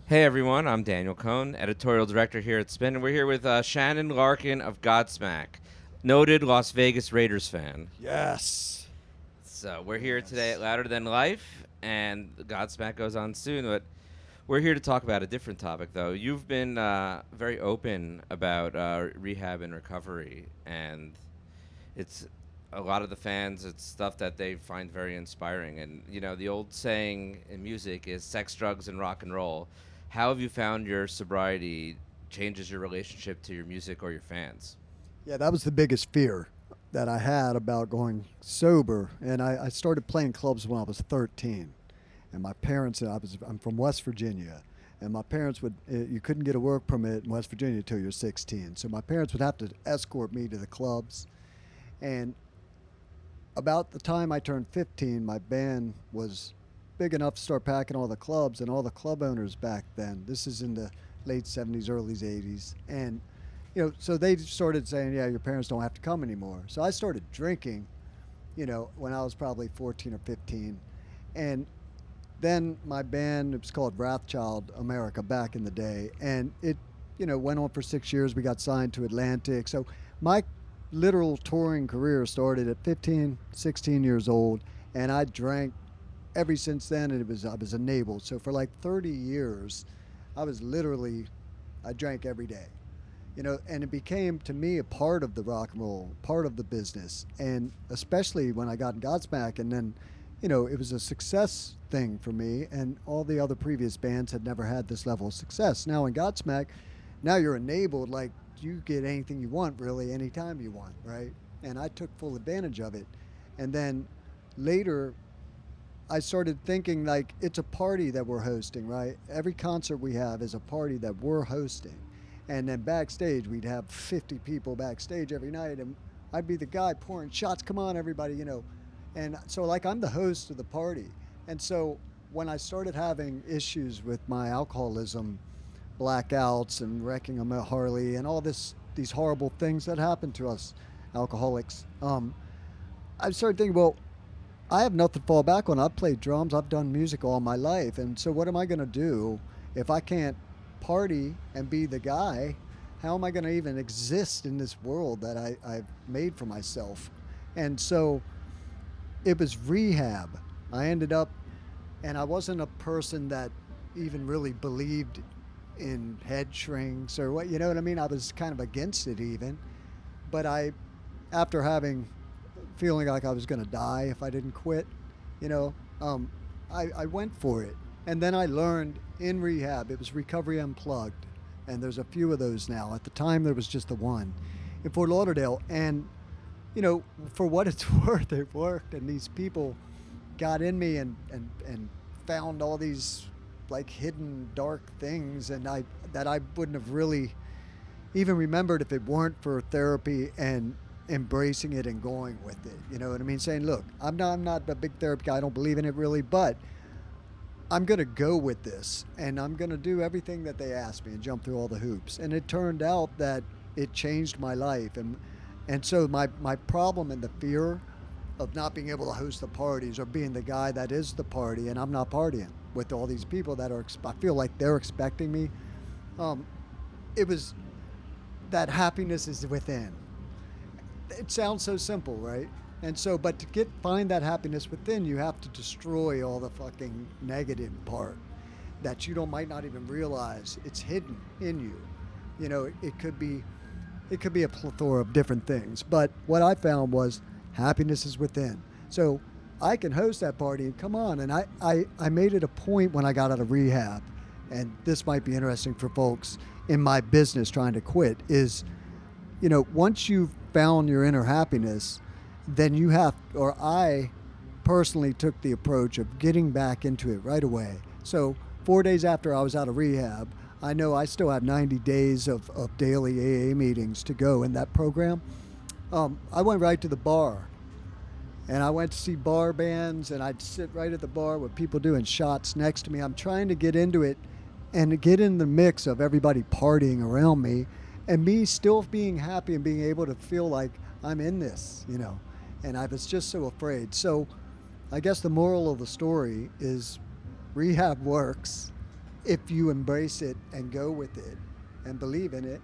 Hey everyone, I'm Daniel Cohn, editorial director here at Spin, and we're here with Shannon Larkin of Godsmack, noted Las Vegas Raiders fan. Yes. So we're here today at Yes. Louder Than Life, and Godsmack goes on soon, but we're here to talk about a different topic, though. You've been very open about rehab and recovery, and it's a lot of the fans, it's stuff that they find very inspiring. And, you know, the old saying in music is sex, drugs, and rock and roll. How have you found your sobriety changes your relationship to your music or your fans? Yeah, that was the biggest fear that I had about going sober. And I started playing clubs when I was 13. And my parents, I'm from West Virginia. And my parents you couldn't get a work permit in West Virginia until you're 16. So my parents would have to escort me to the clubs. And about the time I turned 15, my band was big enough to start packing all the clubs, and all the club owners back then, this is in the late 70s, early 80s, and so they started saying, yeah, your parents don't have to come anymore. So I started drinking, when I was probably 14 or 15. And then my band, it was called Wrathchild America back in the day, and it, went on for 6 years. We got signed to Atlantic. So my literal touring career started at 15, 16 years old, and I drank ever since then, and I was enabled. So for like 30 years, I was literally, I drank every day, and it became to me a part of the rock and roll, part of the business, and especially when I got in Godsmack, and then, it was a success thing for me, and all the other previous bands had never had this level of success. Now in Godsmack, now you're enabled, like you get anything you want, really, anytime you want, right? And I took full advantage of it, and then later I started thinking like it's a party that we're hosting, right? Every concert we have is a party that we're hosting. And then backstage, we'd have 50 people backstage every night, and I'd be the guy pouring shots. Come on, everybody. And so, like, I'm the host of the party. And so, when I started having issues with my alcoholism, blackouts, and wrecking a Harley, and all these horrible things that happen to us alcoholics, I started thinking, well, I have nothing to fall back on. I've played drums. I've done music all my life. And so what am I going to do if I can't party and be the guy? How am I going to even exist in this world that I've made for myself? And so it was rehab. I ended up, and I wasn't a person that even really believed in head shrinks or what, you know what I mean? I was kind of against it even. But after having feeling like I was going to die if I didn't quit, you know, um, I went for it. And then I learned in rehab, it was Recovery Unplugged. And there's a few of those now. At the time, there was just the one in Fort Lauderdale. And, for what it's worth, it worked. And these people got in me and found all these like hidden dark things that I wouldn't have really even remembered if it weren't for therapy and embracing it and going with it. You know what I mean? Saying, look, I'm not a big therapy guy. I don't believe in it really, but I'm going to go with this and I'm going to do everything that they asked me and jump through all the hoops. And it turned out that it changed my life. And so my problem and the fear of not being able to host the parties or being the guy that is the party, and I'm not partying with all these people that I feel like they're expecting me. It was that happiness is within. It sounds so simple, right? And so, but to find that happiness within, you have to destroy all the fucking negative part that you might not even realize it's hidden in you. It could be a plethora of different things. But what I found was happiness is within. So I can host that party and come on. And I made it a point when I got out of rehab, and this might be interesting for folks in my business trying to quit, is, once you've found your inner happiness, then I personally took the approach of getting back into it right away. So 4 days after I was out of rehab, I know I still have 90 days of daily AA meetings to go in that program. I went right to the bar, and I went to see bar bands, and I'd sit right at the bar with people doing shots next to me. I'm trying to get into it and get in the mix of everybody partying around me and me still being happy and being able to feel like I'm in this, and I was just so afraid. So I guess the moral of the story is rehab works. if you embrace it and go with it and believe in it.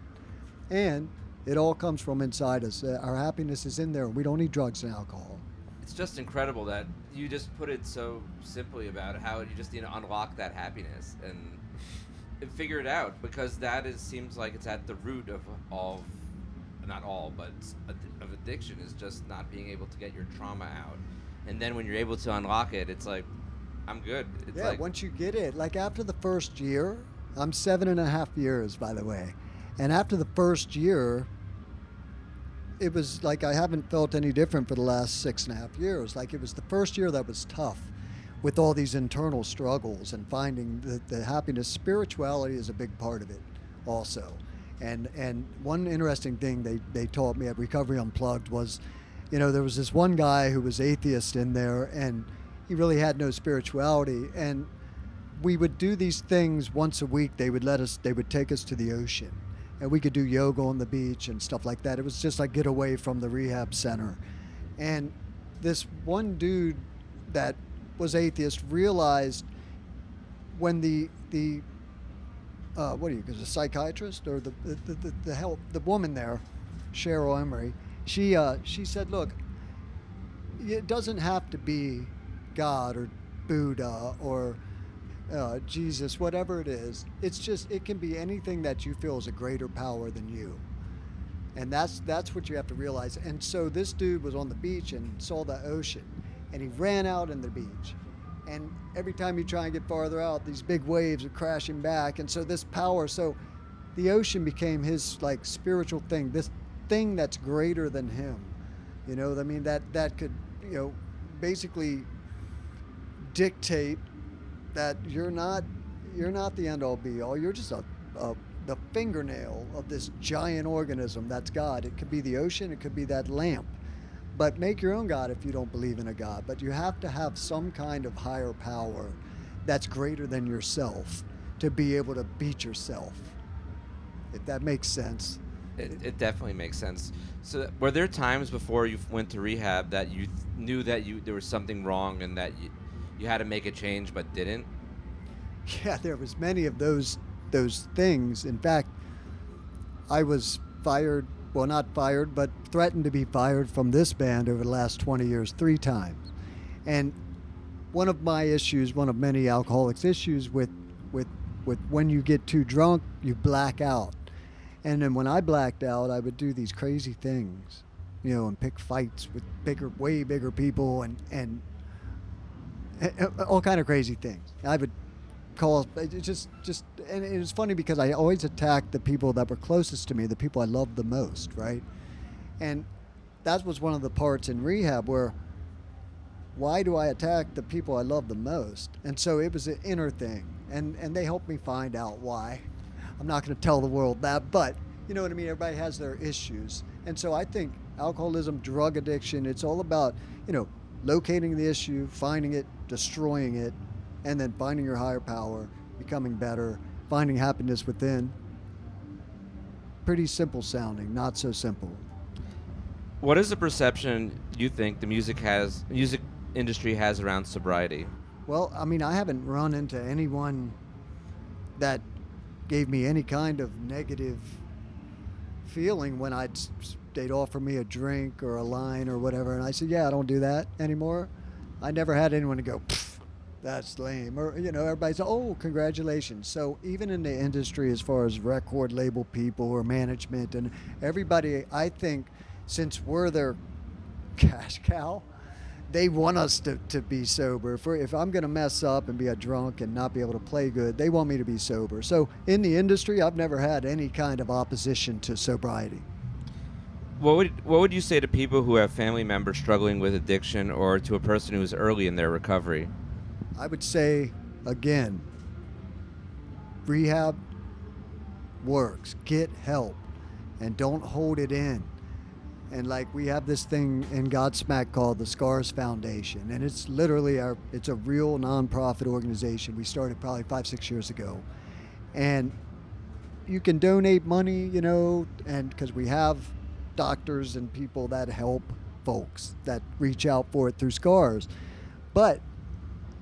And it all comes from inside us. Our happiness is in there. We don't need drugs and alcohol. It's just incredible that you just put it so simply about how you just need to unlock that happiness and figure it out, because that is seems like it's at the root of all, not all, but of addiction, is just not being able to get your trauma out. And then when you're able to unlock it, it's like, I'm good. It's Yeah, like, once you get it, like after the first year, I'm 7.5 years, by the way. And after the first year, it was like I haven't felt any different for the last 6.5 years. Like it was the first year that was tough with all these internal struggles and finding the happiness. Spirituality is a big part of it also. And one interesting thing they taught me at Recovery Unplugged was, there was this one guy who was atheist in there, and he really had no spirituality. And we would do these things once a week. They would take us to the ocean, and we could do yoga on the beach and stuff like that. It was just like get away from the rehab center. And this one dude that was atheist realized when the what are you, because a psychiatrist or the woman there, Cheryl Emery, she said, look, it doesn't have to be God or Buddha or Jesus, whatever it is. It's just, it can be anything that you feel is a greater power than you. And that's what you have to realize. And so this dude was on the beach and saw the ocean, and he ran out in the beach. And every time you try and get farther out, these big waves are crashing back. And so this power, so the ocean became his like spiritual thing, this thing that's greater than him. I mean, that could, basically dictate that you're not the end all be all. You're just the fingernail of this giant organism that's God. It could be the ocean, it could be that lamp. But make your own God if you don't believe in a God. But you have to have some kind of higher power that's greater than yourself to be able to beat yourself. If that makes sense. it definitely makes sense. So, were there times before you went to rehab that you knew that there was something wrong and that you had to make a change but didn't? Yeah, there was many of those things. In fact, I was fired, well, not fired, but threatened to be fired from this band over the last 20 years 3 times. And one of my issues, one of many alcoholics' issues with when you get too drunk, you black out. And then when I blacked out, I would do these crazy things, and pick fights with way bigger people and all kind of crazy things. I would call just and it was funny because I always attacked the people that were closest to me, the people I loved the most, right? And that was one of the parts in rehab where, why do I attack the people I love the most? And so it was an inner thing, and they helped me find out why. I'm not going to tell the world that, but you know what I mean? Everybody has their issues. And so I think alcoholism, drug addiction, it's all about, locating the issue, finding it, destroying it, and then finding your higher power, becoming better, finding happiness within. Pretty simple sounding, not so simple. What is the perception you think the music industry has around sobriety? Well, I mean, I haven't run into anyone that gave me any kind of negative feeling when they'd offer me a drink or a line or whatever, and I said, yeah, I don't do that anymore. I never had anyone to go, that's lame, or everybody said, oh, congratulations. So even in the industry, as far as record label people or management and everybody, I think since we're their cash cow, they want us to be sober. If I'm going to mess up and be a drunk and not be able to play good, they want me to be sober. So in the industry, I've never had any kind of opposition to sobriety. What would you say to people who have family members struggling with addiction, or to a person who's early in their recovery? I would say, again, rehab works. Get help and don't hold it in. And like we have this thing in Godsmack called the Scars Foundation, and it's literally it's a real nonprofit organization. We started probably 5-6 years ago, and you can donate money, and because we have doctors and people that help folks that reach out for it through Scars. But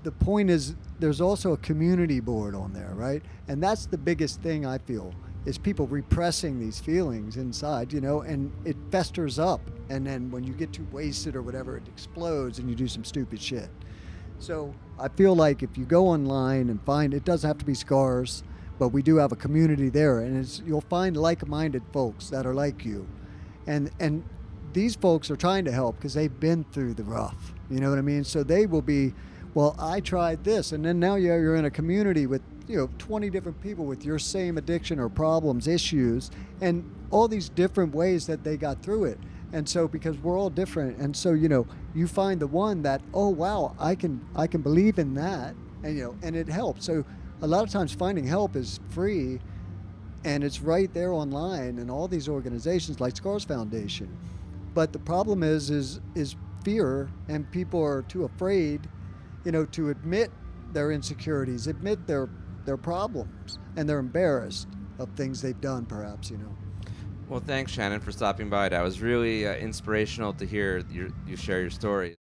the point is, there's also a community board on there, right? And that's the biggest thing I feel is people repressing these feelings inside, and it festers up. And then when you get too wasted or whatever, it explodes and you do some stupid shit. So I feel like if you go online and find, it doesn't have to be scars, but we do have a community there, and you'll find like-minded folks that are like you, and these folks are trying to help because they've been through the rough. You know what I mean? So they will be, well, I tried this, and then now you're in a community with 20 different people with your same addiction or problems, issues, and all these different ways that they got through it. And so because we're all different, and so you find the one that, oh wow, I can believe in that, and it helps. So a lot of times finding help is free, and it's right there online and all these organizations like Scars Foundation. But the problem is fear, and people are too afraid, to admit their insecurities, admit their problems, and they're embarrassed of things they've done, perhaps. Well, thanks, Shannon, for stopping by. That was really inspirational to hear you share your story.